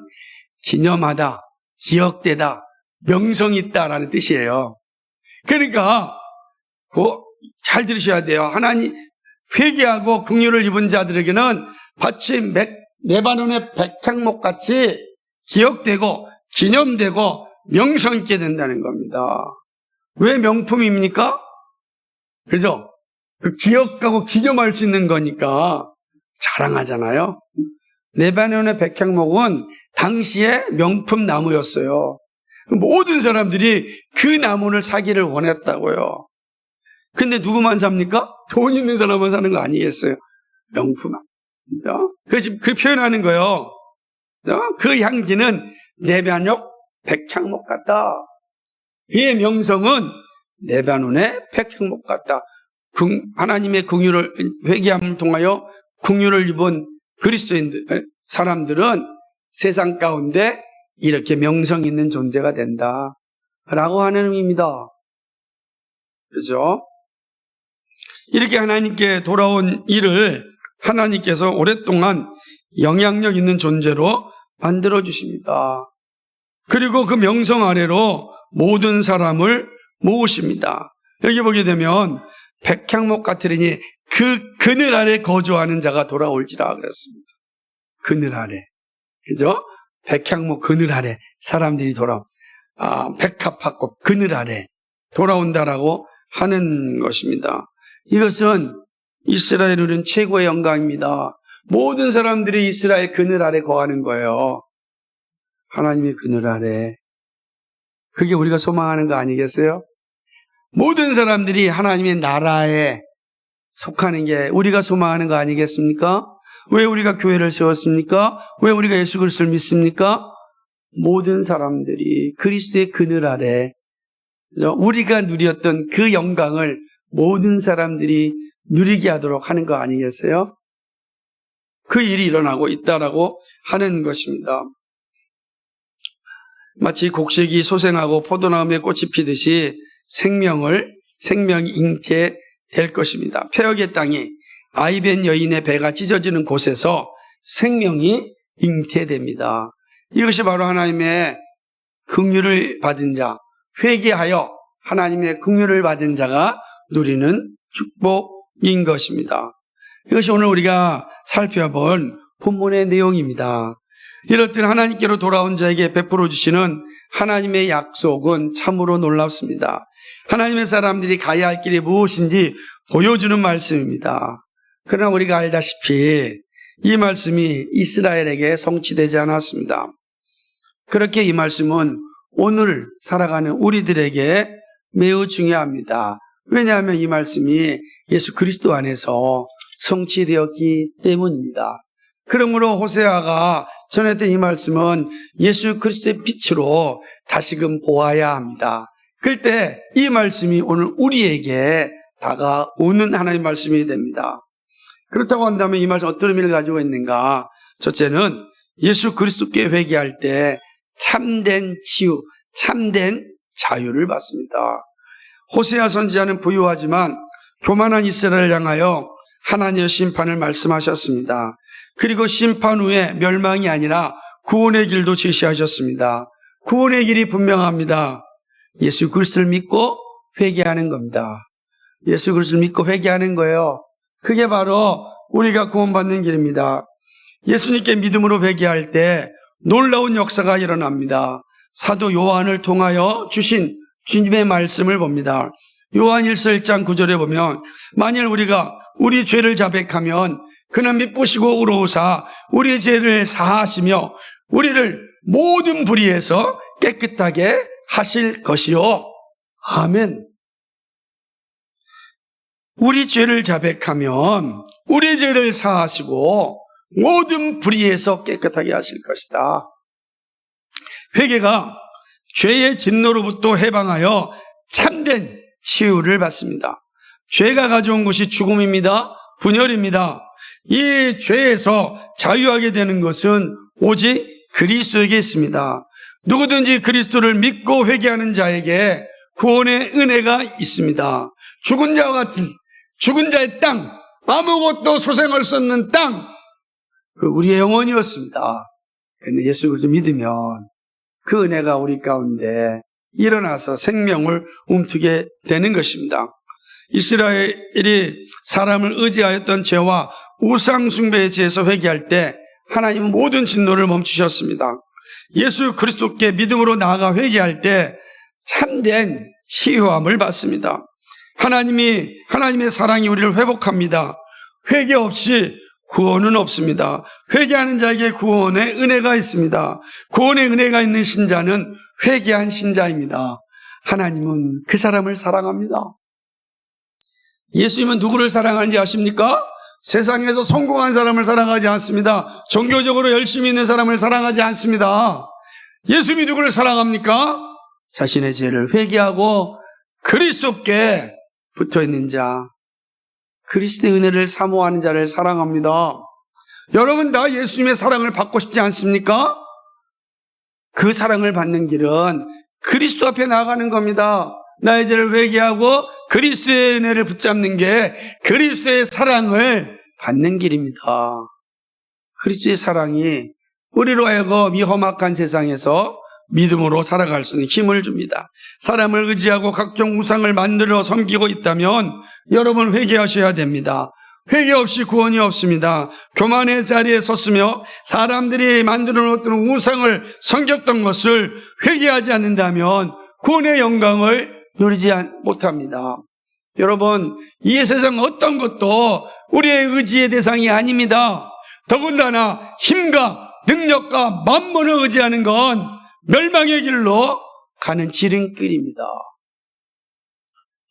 기념하다, 기억되다, 명성이 있다라는 뜻이에요. 그러니까 잘 들으셔야 돼요. 하나님 회개하고 긍휼을 입은 자들에게는 마치 레바논의 백향목 같이 기억되고 기념되고 명성 있게 된다는 겁니다. 왜 명품입니까? 그죠? 그 기억하고 기념할 수 있는 거니까 자랑하잖아요. 레바논의 백향목은 당시에 명품 나무였어요. 모든 사람들이 그 나무를 사기를 원했다고요. 근데 누구만 삽니까? 돈 있는 사람만 사는 거 아니겠어요? 명품. 그 표현하는 거예요. 그 향기는 레바논 백향목 같다. 그의 명성은 레바논의 백향목 같다. 하나님의 긍휼을 회개함을 통하여 긍휼을 입은 그리스도인들 사람들은 세상 가운데 이렇게 명성 있는 존재가 된다라고 하는 의미입니다. 그렇죠? 이렇게 하나님께 돌아온 이를 하나님께서 오랫동안 영향력 있는 존재로 만들어 주십니다. 그리고 그 명성 아래로 모든 사람을 모으십니다. 여기 보게 되면 백향목 같으리니 그 그늘 아래 거주하는 자가 돌아올지라 그랬습니다. 그늘 아래. 그죠? 백향목 그늘 아래 사람들이 백합화꽃 그늘 아래 돌아온다라고 하는 것입니다. 이것은 이스라엘을 누린 최고의 영광입니다. 모든 사람들이 이스라엘 그늘 아래 거하는 거예요. 하나님의 그늘 아래. 그게 우리가 소망하는 거 아니겠어요? 모든 사람들이 하나님의 나라에 속하는 게 우리가 소망하는 거 아니겠습니까? 왜 우리가 교회를 세웠습니까? 왜 우리가 예수 그리스도를 믿습니까? 모든 사람들이 그리스도의 그늘 아래 우리가 누렸던 그 영광을 모든 사람들이 누리게 하도록 하는 거 아니겠어요? 그 일이 일어나고 있다라고 하는 것입니다. 마치 곡식이 소생하고 포도나무에 꽃이 피듯이 생명이 잉태될 것입니다. 폐역의 땅이 아이벤 여인의 배가 찢어지는 곳에서 생명이 잉태됩니다. 이것이 바로 하나님의 긍휼을 받은 자, 회개하여 하나님의 긍휼을 받은 자가 누리는 축복인 것입니다. 이것이 오늘 우리가 살펴본 본문의 내용입니다. 이렇듯 하나님께로 돌아온 자에게 베풀어 주시는 하나님의 약속은 참으로 놀랍습니다. 하나님의 사람들이 가야 할 길이 무엇인지 보여주는 말씀입니다. 그러나 우리가 알다시피 이 말씀이 이스라엘에게 성취되지 않았습니다. 그렇게 이 말씀은 오늘 살아가는 우리들에게 매우 중요합니다. 왜냐하면 이 말씀이 예수 그리스도 안에서 성취되었기 때문입니다. 그러므로 호세아가 전했던 이 말씀은 예수 그리스도의 빛으로 다시금 보아야 합니다. 그럴 때 이 말씀이 오늘 우리에게 다가오는 하나님의 말씀이 됩니다. 그렇다고 한다면 이 말씀 어떤 의미를 가지고 있는가? 첫째는 예수 그리스도께 회개할 때 참된 치유, 참된 자유를 받습니다. 호세아 선지자는 부유하지만 교만한 이스라엘을 향하여 하나님의 심판을 말씀하셨습니다. 그리고 심판 후에 멸망이 아니라 구원의 길도 제시하셨습니다. 구원의 길이 분명합니다. 예수 그리스도를 믿고 회개하는 겁니다. 예수 그리스도를 믿고 회개하는 거예요. 그게 바로 우리가 구원받는 길입니다. 예수님께 믿음으로 회개할 때 놀라운 역사가 일어납니다. 사도 요한을 통하여 주신 주님의 말씀을 봅니다. 요한 1서 1장 9절에 보면 만일 우리가 우리 죄를 자백하면 그는 미쁘시고 의로우사 우리 죄를 사하시며 우리를 모든 불의에서 깨끗하게 하실 것이요. 아멘. 우리 죄를 자백하면 우리 죄를 사하시고 모든 불의에서 깨끗하게 하실 것이다. 회개가 죄의 진노로부터 해방하여 참된 치유를 받습니다. 죄가 가져온 것이 죽음입니다. 분열입니다. 이 죄에서 자유하게 되는 것은 오직 그리스도에게 있습니다. 누구든지 그리스도를 믿고 회개하는 자에게 구원의 은혜가 있습니다. 죽은 자와 같은 죽은 자의 땅, 아무것도 소생할 수 없는 땅, 그 우리의 영혼이었습니다. 그런데 예수 그리스도 믿으면 그 은혜가 우리 가운데 일어나서 생명을 움트게 되는 것입니다. 이스라엘이 사람을 의지하였던 죄와 우상 숭배의 죄에서 회개할 때 하나님은 모든 진노를 멈추셨습니다. 예수 그리스도께 믿음으로 나아가 회개할 때 참된 치유함을 받습니다. 하나님의 사랑이 우리를 회복합니다. 회개 없이 구원은 없습니다. 회개하는 자에게 구원의 은혜가 있습니다. 구원의 은혜가 있는 신자는 회개한 신자입니다. 하나님은 그 사람을 사랑합니다. 예수님은 누구를 사랑하는지 아십니까? 세상에서 성공한 사람을 사랑하지 않습니다. 종교적으로 열심히 있는 사람을 사랑하지 않습니다. 예수님이 누구를 사랑합니까? 자신의 죄를 회개하고 그리스도께 붙어있는 자, 그리스도의 은혜를 사모하는 자를 사랑합니다. 여러분 다 예수님의 사랑을 받고 싶지 않습니까? 그 사랑을 받는 길은 그리스도 앞에 나아가는 겁니다. 나의 죄를 회개하고 그리스도의 은혜를 붙잡는 게 그리스도의 사랑을 받는 길입니다. 그리스도의 사랑이 우리로 하여금 이 험악한 세상에서 믿음으로 살아갈 수 있는 힘을 줍니다. 사람을 의지하고 각종 우상을 만들어 섬기고 있다면 여러분 회개하셔야 됩니다. 회개 없이 구원이 없습니다. 교만의 자리에 섰으며 사람들이 만들어 놓았던 우상을 섬겼던 것을 회개하지 않는다면 구원의 영광을 누리지 못합니다. 여러분, 이 세상 어떤 것도 우리의 의지의 대상이 아닙니다. 더군다나 힘과 능력과 만몬을 의지하는 건 멸망의 길로 가는 지름길입니다.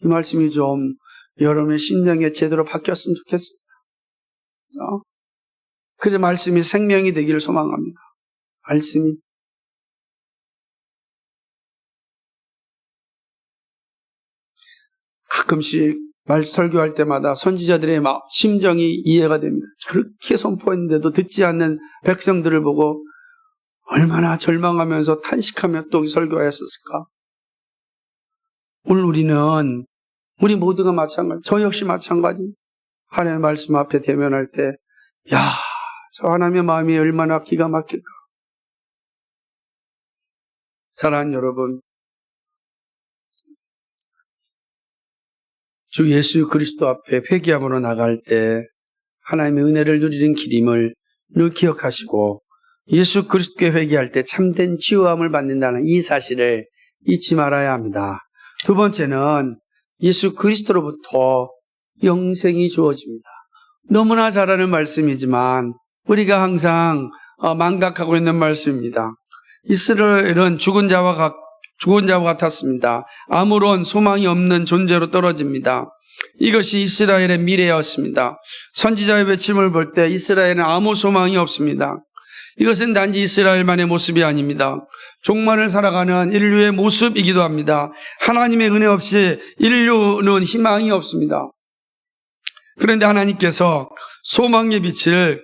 이 말씀이 좀 여러분의 심령에 제대로 바뀌었으면 좋겠습니다. 그래서 말씀이 생명이 되기를 소망합니다. 말씀이. 가끔씩 설교할 때마다 선지자들의 심정이 이해가 됩니다. 저렇게 선포했는데도 듣지 않는 백성들을 보고 얼마나 절망하면서 탄식하며 또 설교하였을까? 오늘 우리 모두가 마찬가지, 저 역시 마찬가지. 하나님의 말씀 앞에 대면할 때, 야, 저 하나님의 마음이 얼마나 기가 막힐까? 사랑하는 여러분, 주 예수 그리스도 앞에 회개함으로 나갈 때 하나님의 은혜를 누리는 길임을 늘 기억하시고 예수 그리스도께 회개할 때 참된 치유함을 받는다는 이 사실을 잊지 말아야 합니다. 두 번째는 예수 그리스도로부터 영생이 주어집니다. 너무나 잘 아는 말씀이지만 우리가 항상 망각하고 있는 말씀입니다. 이스라엘은 죽은 자와 같았습니다. 아무런 소망이 없는 존재로 떨어집니다. 이것이 이스라엘의 미래였습니다. 선지자의 외침을 볼 때 이스라엘은 아무 소망이 없습니다. 이것은 단지 이스라엘만의 모습이 아닙니다. 종말을 살아가는 인류의 모습이기도 합니다. 하나님의 은혜 없이 인류는 희망이 없습니다. 그런데 하나님께서 소망의 빛을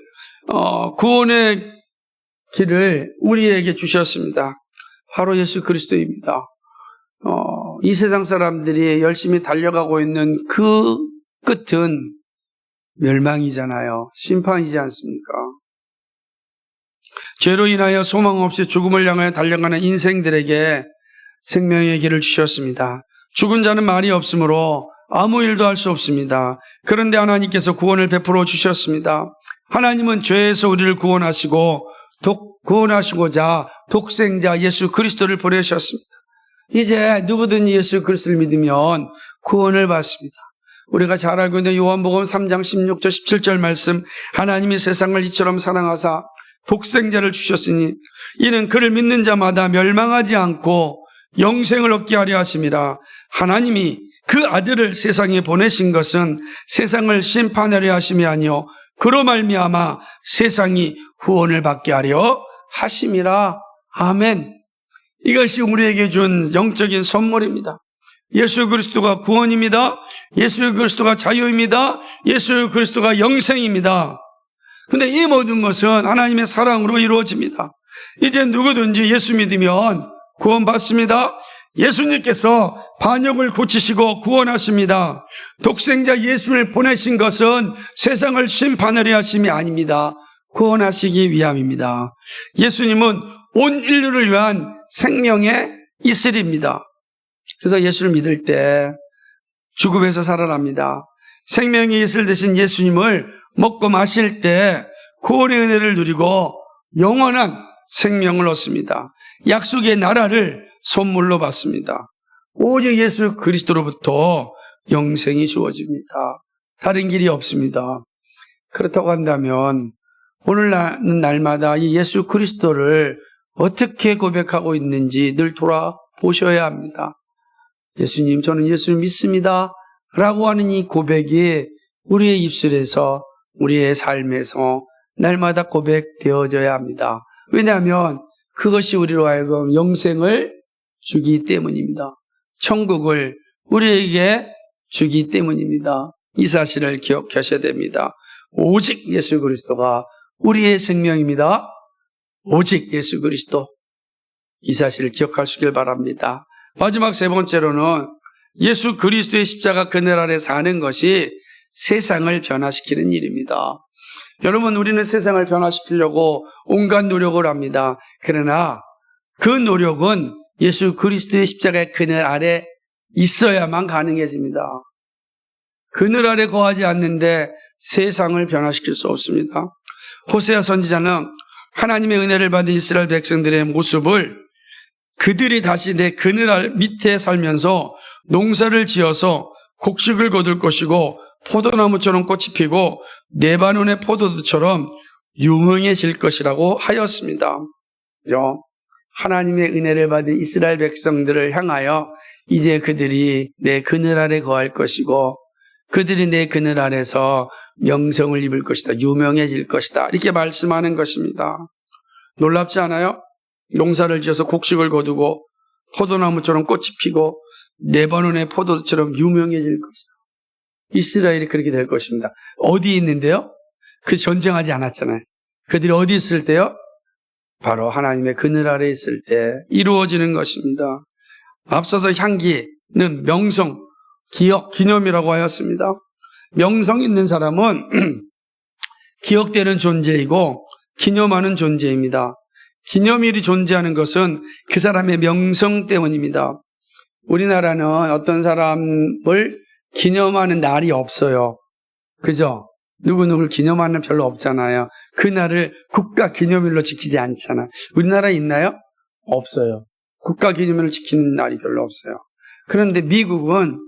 구원의 길을 우리에게 주셨습니다. 바로 예수 그리스도입니다. 이 세상 사람들이 열심히 달려가고 있는 그 끝은 멸망이잖아요. 심판이지 않습니까? 죄로 인하여 소망 없이 죽음을 향하여 달려가는 인생들에게 생명의 길을 주셨습니다. 죽은 자는 말이 없으므로 아무 일도 할 수 없습니다. 그런데 하나님께서 구원을 베풀어 주셨습니다. 하나님은 죄에서 우리를 구원하시고자 독생자 예수 그리스도를 보내셨습니다. 이제 누구든지 예수 그리스도를 믿으면 구원을 받습니다. 우리가 잘 알고 있는 요한복음 3장 16절 17절 말씀, 하나님이 세상을 이처럼 사랑하사 독생자를 주셨으니 이는 그를 믿는 자마다 멸망하지 않고 영생을 얻게 하려 하심이라. 하나님이 그 아들을 세상에 보내신 것은 세상을 심판하려 하심이 아니요 그로 말미암아 세상이 구원을 받게 하려 하심이라. 아멘. 이것이 우리에게 준 영적인 선물입니다. 예수 그리스도가 구원입니다. 예수 그리스도가 자유입니다. 예수 그리스도가 영생입니다. 그런데 이 모든 것은 하나님의 사랑으로 이루어집니다. 이제 누구든지 예수 믿으면 구원받습니다. 예수님께서 반역을 고치시고 구원하십니다. 독생자 예수를 보내신 것은 세상을 심판하려 하심이 아닙니다. 구원하시기 위함입니다. 예수님은 온 인류를 위한 생명의 이슬입니다. 그래서 예수를 믿을 때 죽음에서 살아납니다. 생명의 이슬 되신 예수님을 먹고 마실 때 구원의 은혜를 누리고 영원한 생명을 얻습니다. 약속의 나라를 선물로 받습니다. 오직 예수 그리스도로부터 영생이 주어집니다. 다른 길이 없습니다. 그렇다고 한다면 오늘 날마다 이 예수 그리스도를 어떻게 고백하고 있는지 늘 돌아보셔야 합니다. 예수님, 저는 예수를 믿습니다 라고 하는 이 고백이 우리의 입술에서, 우리의 삶에서 날마다 고백되어져야 합니다. 왜냐하면 그것이 우리로 하여금 영생을 주기 때문입니다. 천국을 우리에게 주기 때문입니다. 이 사실을 기억하셔야 됩니다. 오직 예수 그리스도가 우리의 생명입니다. 오직 예수 그리스도. 이 사실을 기억하시길 바랍니다. 마지막 세 번째로는 예수 그리스도의 십자가 그늘 아래 사는 것이 세상을 변화시키는 일입니다. 여러분, 우리는 세상을 변화시키려고 온갖 노력을 합니다. 그러나 그 노력은 예수 그리스도의 십자가의 그늘 아래 있어야만 가능해집니다. 그늘 아래 거하지 않는데 세상을 변화시킬 수 없습니다. 호세아 선지자는 하나님의 은혜를 받은 이스라엘 백성들의 모습을 그들이 다시 내 그늘 밑에 살면서 농사를 지어서 곡식을 거둘 것이고 포도나무처럼 꽃이 피고 레바논의 포도주처럼 유명해질 것이라고 하였습니다. 하나님의 은혜를 받은 이스라엘 백성들을 향하여 이제 그들이 내 그늘 아래 거할 것이고 그들이 내 그늘 아래서 명성을 입을 것이다. 유명해질 것이다. 이렇게 말씀하는 것입니다. 놀랍지 않아요? 농사를 지어서 곡식을 거두고 포도나무처럼 꽃이 피고 레바논의 포도처럼 유명해질 것이다. 이스라엘이 그렇게 될 것입니다. 어디 있는데요? 그 전쟁하지 않았잖아요. 그들이 어디 있을 때요? 바로 하나님의 그늘 아래 있을 때 이루어지는 것입니다. 앞서서 향기는 명성, 기억, 기념이라고 하였습니다. 명성 있는 사람은 기억되는 존재이고 기념하는 존재입니다. 기념일이 존재하는 것은 그 사람의 명성 때문입니다. 우리나라는 어떤 사람을 기념하는 날이 없어요. 그죠? 누구누구를 기념하는 별로 없잖아요. 그 날을 국가 기념일로 지키지 않잖아. 우리나라에 있나요? 없어요. 국가 기념일을 지키는 날이 별로 없어요. 그런데 미국은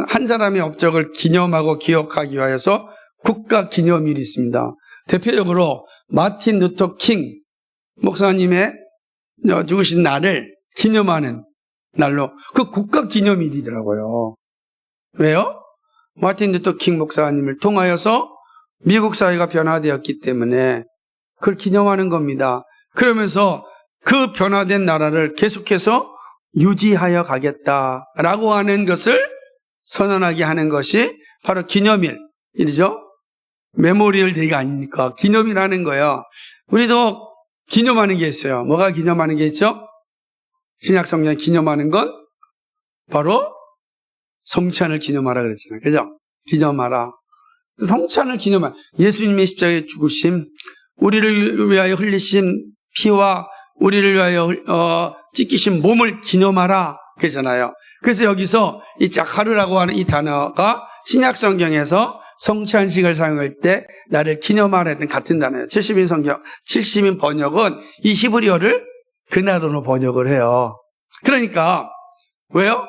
한 사람의 업적을 기념하고 기억하기 위해서 국가 기념일이 있습니다. 대표적으로 마틴 루터 킹 목사님의 죽으신 날을 기념하는 날로 그 국가 기념일이더라고요. 왜요? 마틴 루터 킹 목사님을 통하여서 미국 사회가 변화되었기 때문에 그걸 기념하는 겁니다. 그러면서 그 변화된 나라를 계속해서 유지하여 가겠다라고 하는 것을 선언하게 하는 것이 바로 기념일이죠. 메모리얼 데이가 아닙니까? 기념일 하는 거예요. 우리도 기념하는 게 있어요. 뭐가 기념하는 게 있죠? 신약 성경에 기념하는 건 바로 성찬을 기념하라 그랬잖아요. 그죠? 기념하라. 성찬을 기념하라. 예수님의 십자가의 죽으심, 우리를 위하여 흘리신 피와 우리를 위하여 찢기신 몸을 기념하라 그러잖아요. 그래서 여기서 이 자카르라고 하는 이 단어가 신약 성경에서 성찬식을 사용할 때 나를 기념하라 했던 같은 단어예요. 70인 번역은 이 히브리어를 그나도로 번역을 해요. 그러니까 왜요?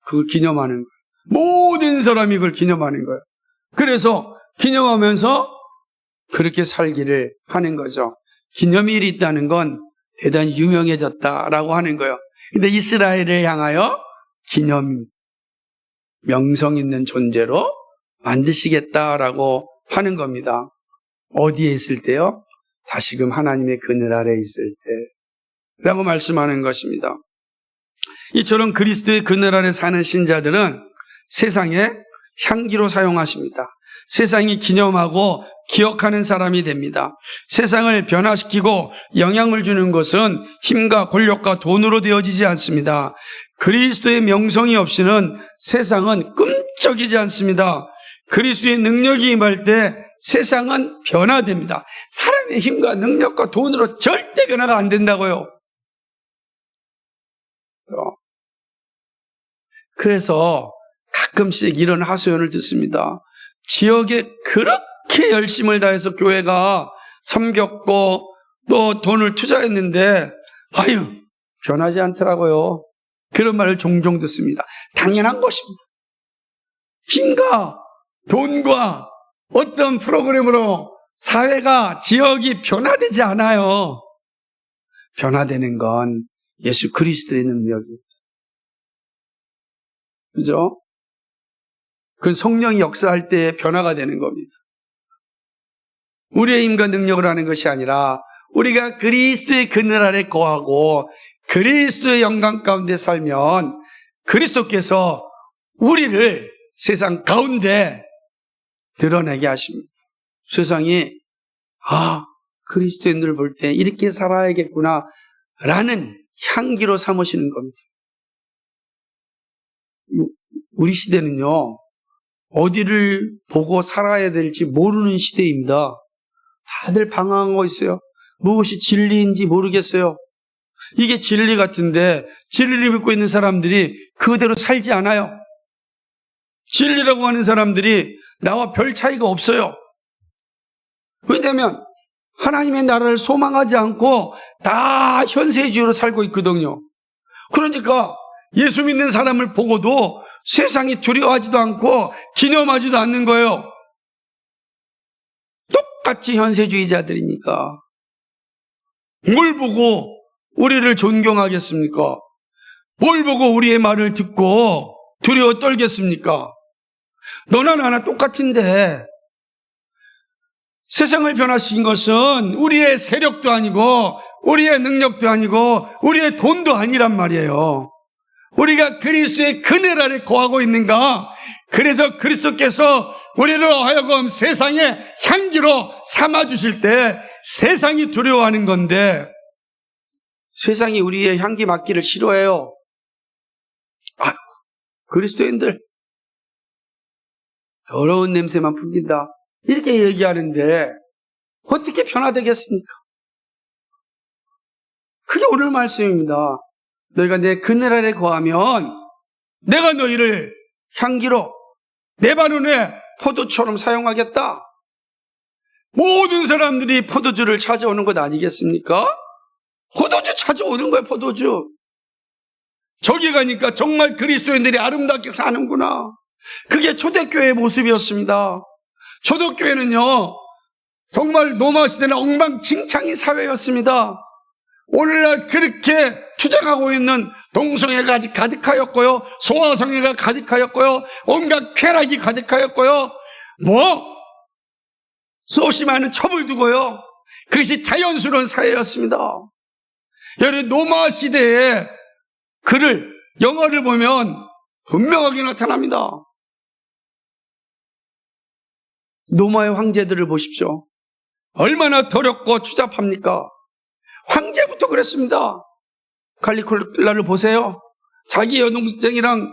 그걸 기념하는 거예요. 모든 사람이 그걸 기념하는 거예요. 그래서 기념하면서 그렇게 살기를 하는 거죠. 기념일이 있다는 건 대단히 유명해졌다라고 하는 거예요. 근데 이스라엘을 향하여 기념, 명성 있는 존재로 만드시겠다라고 하는 겁니다. 어디에 있을 때요? 다시금 하나님의 그늘 아래에 있을 때 라고 말씀하는 것입니다. 이처럼 그리스도의 그늘 아래 사는 신자들은 세상에 향기로 사용하십니다. 세상이 기념하고 기억하는 사람이 됩니다. 세상을 변화시키고 영향을 주는 것은 힘과 권력과 돈으로 되어지지 않습니다. 그리스도의 명성이 없이는 세상은 끔찍이지 않습니다. 그리스도의 능력이 임할 때 세상은 변화됩니다. 사람의 힘과 능력과 돈으로 절대 변화가 안 된다고요. 그래서 가끔씩 이런 하소연을 듣습니다. 지역에 그렇게 열심을 다해서 교회가 섬겼고 또 돈을 투자했는데 아유 변하지 않더라고요. 그런 말을 종종 듣습니다. 당연한 것입니다. 힘과 돈과 어떤 프로그램으로 사회가 지역이 변화되지 않아요. 변화되는 건 예수 그리스도의 능력입니다. 그죠? 그건 성령이 역사할 때 변화가 되는 겁니다. 우리의 힘과 능력을 하는 것이 아니라 우리가 그리스도의 그늘 아래 거하고 그리스도의 영광 가운데 살면 그리스도께서 우리를 세상 가운데 드러내게 하십니다. 세상이 그리스도인들을 볼 때 이렇게 살아야겠구나 라는 향기로 삼으시는 겁니다. 우리 시대는요, 어디를 보고 살아야 될지 모르는 시대입니다. 다들 방황하고 있어요. 무엇이 진리인지 모르겠어요. 이게 진리 같은데 진리를 믿고 있는 사람들이 그대로 살지 않아요. 진리라고 하는 사람들이 나와 별 차이가 없어요. 왜냐하면 하나님의 나라를 소망하지 않고 다 현세주의로 살고 있거든요. 그러니까 예수 믿는 사람을 보고도 세상이 두려워하지도 않고 기념하지도 않는 거예요. 똑같이 현세주의자들이니까. 뭘 보고 우리를 존경하겠습니까? 뭘 보고 우리의 말을 듣고 두려워 떨겠습니까? 너나 나나 똑같은데 세상을 변화시킨 것은 우리의 세력도 아니고 우리의 능력도 아니고 우리의 돈도 아니란 말이에요. 우리가 그리스도의 그늘 아래 거하고 있는가? 그래서 그리스도께서 우리로 하여금 세상의 향기로 삼아주실 때 세상이 두려워하는 건데 세상이 우리의 향기 맡기를 싫어해요. 그리스도인들 더러운 냄새만 풍긴다 이렇게 얘기하는데 어떻게 변화되겠습니까? 그게 오늘 말씀입니다. 너희가 내 그늘 아래 거하면 내가 너희를 향기로 내 바른의 포도처럼 사용하겠다. 모든 사람들이 포도주를 찾아오는 것 아니겠습니까? 포도주 찾아오는 거예요. 포도주. 저기 가니까 정말 그리스도인들이 아름답게 사는구나. 그게 초대교회의 모습이었습니다. 초대교회는요 정말 로마 시대는 엉망진창인 사회였습니다. 오늘날 그렇게 투쟁하고 있는 동성애가 가득하였고요, 소아성애가 가득하였고요, 온갖 쾌락이 가득하였고요, 수없이 많은 첩을 두고요. 그것이 자연스러운 사회였습니다. 여러분 로마 시대의 글을 영어를 보면 분명하게 나타납니다. 로마의 황제들을 보십시오. 얼마나 더럽고 추잡합니까? 황제부터 그랬습니다. 칼리굴라를 보세요. 자기 여동생이랑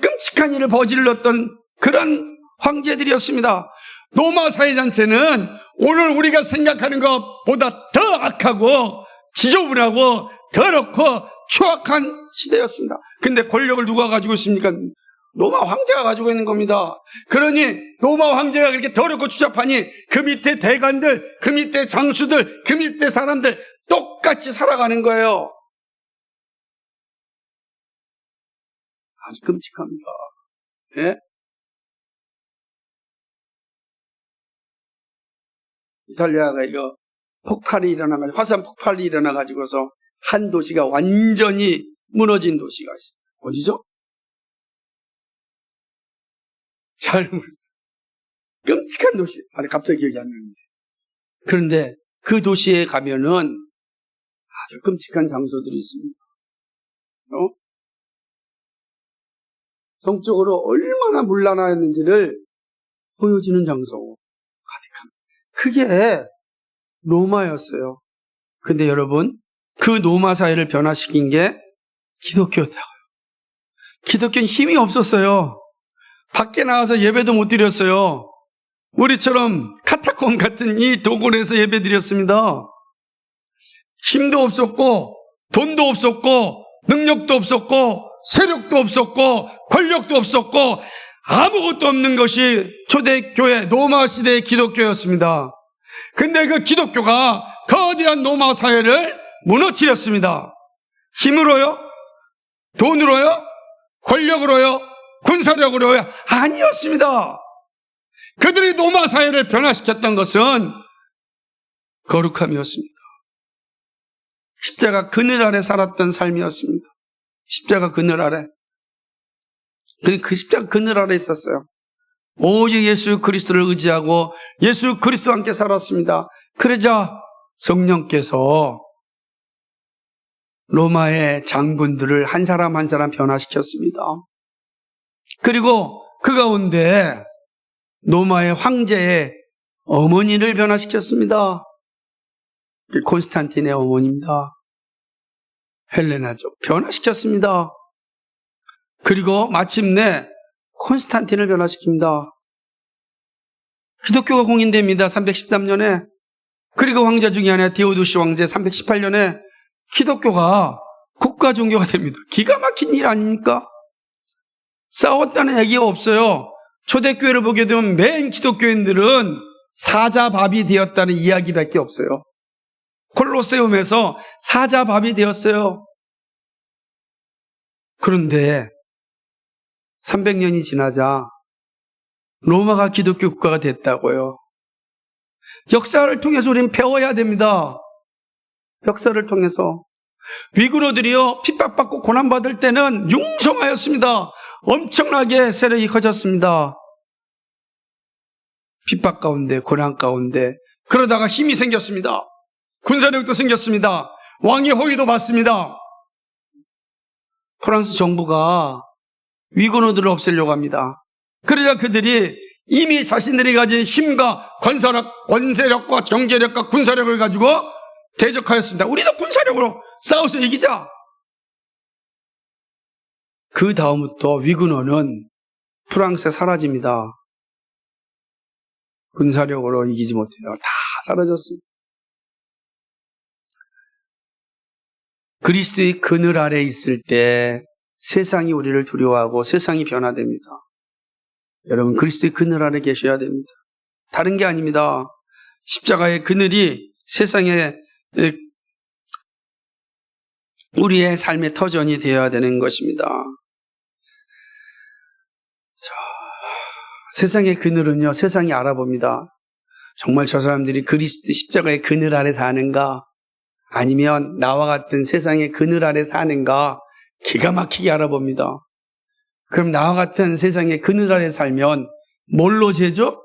끔찍한 일을 저질렀던 그런 황제들이었습니다. 로마 사회전체는 오늘 우리가 생각하는 것보다 더 악하고 지저분하고 더럽고 추악한 시대였습니다. 근데 권력을 누가 가지고 있습니까? 로마 황제가 가지고 있는 겁니다. 그러니 로마 황제가 그렇게 더럽고 추잡하니 그 밑에 대관들, 그 밑에 장수들, 그 밑에 사람들 똑같이 살아가는 거예요. 아주 끔찍합니다. 예? 이탈리아가 이거 폭발이 일어나가지고, 화산 폭발이 일어나가지고서 한 도시가 완전히 무너진 도시가 있습니다. 어디죠? 잘 모르겠어요. 끔찍한 도시. 아니, 갑자기 기억이 안 나는데. 그런데 그 도시에 가면은 아주 끔찍한 장소들이 있습니다. 성적으로 얼마나 문란하였는지를 보여주는 장소. 가득합니다. 그게 로마였어요. 근데 여러분, 그 로마 사회를 변화시킨 게 기독교였다고요. 기독교는 힘이 없었어요. 밖에 나와서 예배도 못 드렸어요. 우리처럼 카타콤 같은 이 도굴에서 예배 드렸습니다. 힘도 없었고, 돈도 없었고, 능력도 없었고, 세력도 없었고, 권력도 없었고, 아무것도 없는 것이 초대교회 로마 시대의 기독교였습니다. 근데 그 기독교가 거대한 로마 사회를 무너뜨렸습니다. 힘으로요? 돈으로요? 권력으로요? 군사력으로요? 아니었습니다. 그들이 로마 사회를 변화시켰던 것은 거룩함이었습니다. 십자가 그늘 아래 살았던 삶이었습니다. 십자가 그늘 아래. 그 십자가 그늘 아래 있었어요. 오직 예수 그리스도를 의지하고 예수 그리스도와 함께 살았습니다. 그러자 성령께서 로마의 장군들을 한 사람 한 사람 변화시켰습니다. 그리고 그 가운데 로마의 황제의 어머니를 변화시켰습니다. 콘스탄틴의 어머니입니다. 헬레나죠. 변화시켰습니다. 그리고 마침내 콘스탄틴을 변화시킵니다. 기독교가 공인됩니다. 313년에. 그리고 황제 중에 하나 디오도시 왕제 318년에 기독교가 국가 종교가 됩니다. 기가 막힌 일 아닙니까? 싸웠다는 얘기가 없어요. 초대교회를 보게 되면 맨 기독교인들은 사자밥이 되었다는 이야기밖에 없어요. 콜로세움에서 사자밥이 되었어요. 그런데 300년이 지나자 로마가 기독교 국가가 됐다고요. 역사를 통해서 우리는 배워야 됩니다. 역사를 통해서. 위구르들이요, 핍박받고 고난받을 때는 융성하였습니다. 엄청나게 세력이 커졌습니다. 핍박 가운데, 고난 가운데. 그러다가 힘이 생겼습니다. 군사력도 생겼습니다. 왕의 호의도 받습니다. 프랑스 정부가 위구르들을 없애려고 합니다. 그러자 그들이 이미 자신들이 가진 힘과 권세력과 경제력과 군사력을 가지고 대적하였습니다. 우리도 군사력으로 싸워서 이기자. 그 다음부터 위구르는 프랑스에 사라집니다. 군사력으로 이기지 못해요. 다 사라졌습니다. 그리스도의 그늘 아래 있을 때 세상이 우리를 두려워하고 세상이 변화됩니다. 여러분, 그리스도의 그늘 아래 계셔야 됩니다. 다른 게 아닙니다. 십자가의 그늘이 세상에 우리의 삶의 터전이 되어야 되는 것입니다. 세상의 그늘은요, 세상이 알아봅니다. 정말 저 사람들이 그리스도 십자가의 그늘 아래 사는가? 아니면 나와 같은 세상의 그늘 아래 사는가? 기가 막히게 알아봅니다. 그럼 나와 같은 세상의 그늘 아래 살면 뭘로 재죠?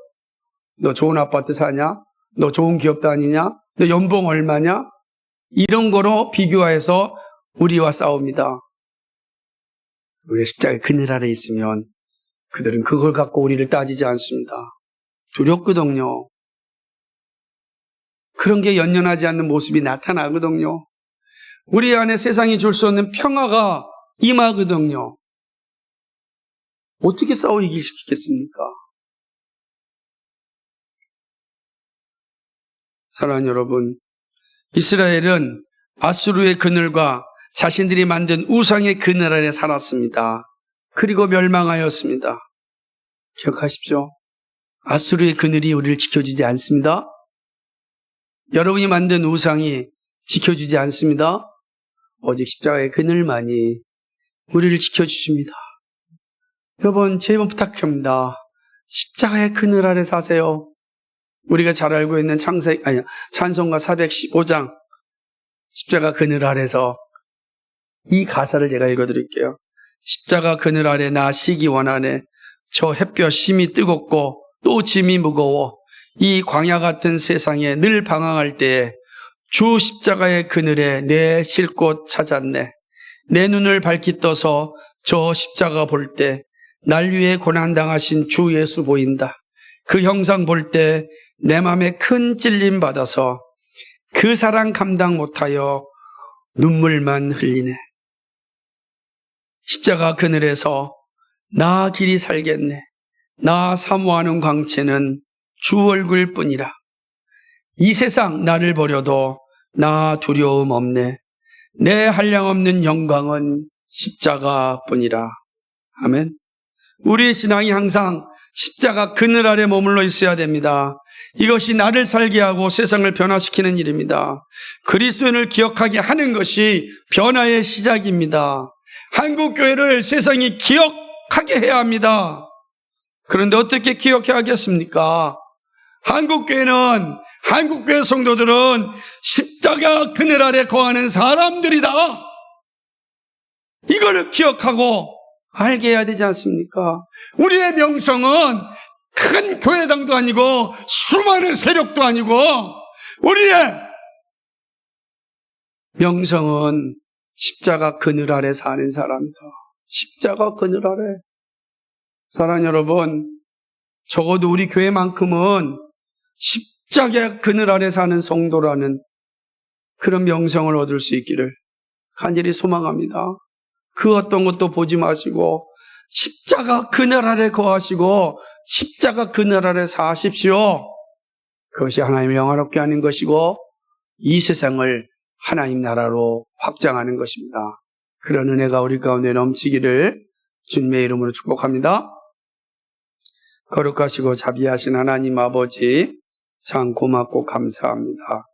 너 좋은 아파트 사냐? 너 좋은 기업 다니냐? 너 연봉 얼마냐? 이런 거로 비교해서 우리와 싸웁니다. 우리 십자가의 그늘 아래 있으면 그들은 그걸 갖고 우리를 따지지 않습니다. 두렵거든요. 그런 게 연연하지 않는 모습이 나타나거든요. 우리 안에 세상이 줄 수 없는 평화가 임하거든요. 어떻게 싸워 이기시겠습니까? 사랑하는 여러분, 이스라엘은 아수르의 그늘과 자신들이 만든 우상의 그늘 아래 살았습니다. 그리고 멸망하였습니다. 기억하십시오. 아수르의 그늘이 우리를 지켜주지 않습니다. 여러분이 만든 우상이 지켜주지 않습니다. 오직 십자가의 그늘만이 우리를 지켜주십니다. 여러분, 제발 부탁합니다. 십자가의 그늘 아래 사세요. 우리가 잘 알고 있는 찬송가 415장 십자가 그늘 아래서 이 가사를 제가 읽어드릴게요. 십자가 그늘 아래 나 쉬기 원하네. 저 햇볕 심이 뜨겁고 또 짐이 무거워. 이 광야 같은 세상에 늘 방황할 때에 주 십자가의 그늘에 내 쉴 곳 찾았네. 내 눈을 밝히 떠서 저 십자가 볼 때 날 위해 고난당하신 주 예수 보인다. 그 형상 볼 때 내 맘에 큰 찔림 받아서 그 사랑 감당 못하여 눈물만 흘리네. 십자가 그늘에서 나 길이 살겠네. 나 사모하는 광채는 주 얼굴뿐이라. 이 세상 나를 버려도 나 두려움 없네. 내 한량없는 영광은 십자가뿐이라. 아멘. 우리의 신앙이 항상 십자가 그늘 아래 머물러 있어야 됩니다. 이것이 나를 살게 하고 세상을 변화시키는 일입니다. 그리스도인을 기억하게 하는 것이 변화의 시작입니다. 한국교회를 세상이 기억하게 해야 합니다. 그런데 어떻게 기억해야 하겠습니까? 한국교회 성도들은 십자가 그늘 아래 거하는 사람들이다. 이거를 기억하고 알게 해야 되지 않습니까? 우리의 명성은 큰 교회당도 아니고 수많은 세력도 아니고 우리의 명성은 십자가 그늘 아래 사는 사람이다. 십자가 그늘 아래. 사랑하는 여러분, 적어도 우리 교회만큼은 십자가 그늘 아래 사는 성도라는 그런 명성을 얻을 수 있기를 간절히 소망합니다. 그 어떤 것도 보지 마시고 십자가 그늘 아래 거하시고 십자가 그늘 아래 사십시오. 그것이 하나님을 영화롭게 하는 것이고 이 세상을 하나님 나라로 확장하는 것입니다. 그런 은혜가 우리 가운데 넘치기를 주님의 이름으로 축복합니다. 거룩하시고 자비하신 하나님 아버지, 참 고맙고 감사합니다.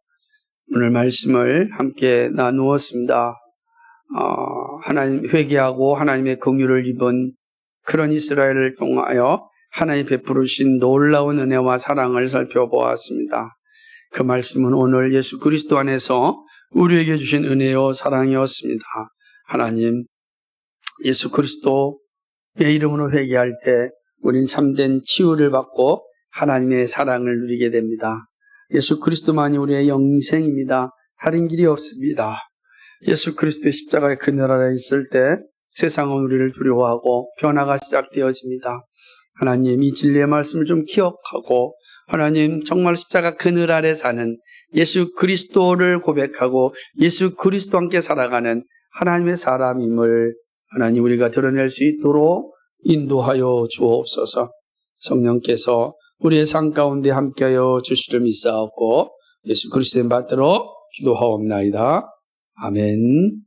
오늘 말씀을 함께 나누었습니다. 하나님 회개하고 하나님의 긍휼을 입은 그런 이스라엘을 통하여 하나님 베푸르신 놀라운 은혜와 사랑을 살펴보았습니다. 그 말씀은 오늘 예수 그리스도 안에서 우리에게 주신 은혜요 사랑이었습니다. 하나님, 예수 그리스도의 이름으로 회개할 때 우린 참된 치유를 받고 하나님의 사랑을 누리게 됩니다. 예수 그리스도만이 우리의 영생입니다. 다른 길이 없습니다. 예수 그리스도의 십자가의 그늘 아래 있을 때 세상은 우리를 두려워하고 변화가 시작되어집니다. 하나님, 이 진리의 말씀을 좀 기억하고 하나님, 정말 십자가 그늘 아래 사는 예수 그리스도를 고백하고 예수 그리스도와 함께 살아가는 하나님의 사람임을 하나님 우리가 드러낼 수 있도록 인도하여 주옵소서. 성령께서 우리의 삶 가운데 함께하여 주시를 믿사옵고 예수 그리스도의 받들어 기도하옵나이다. 아멘.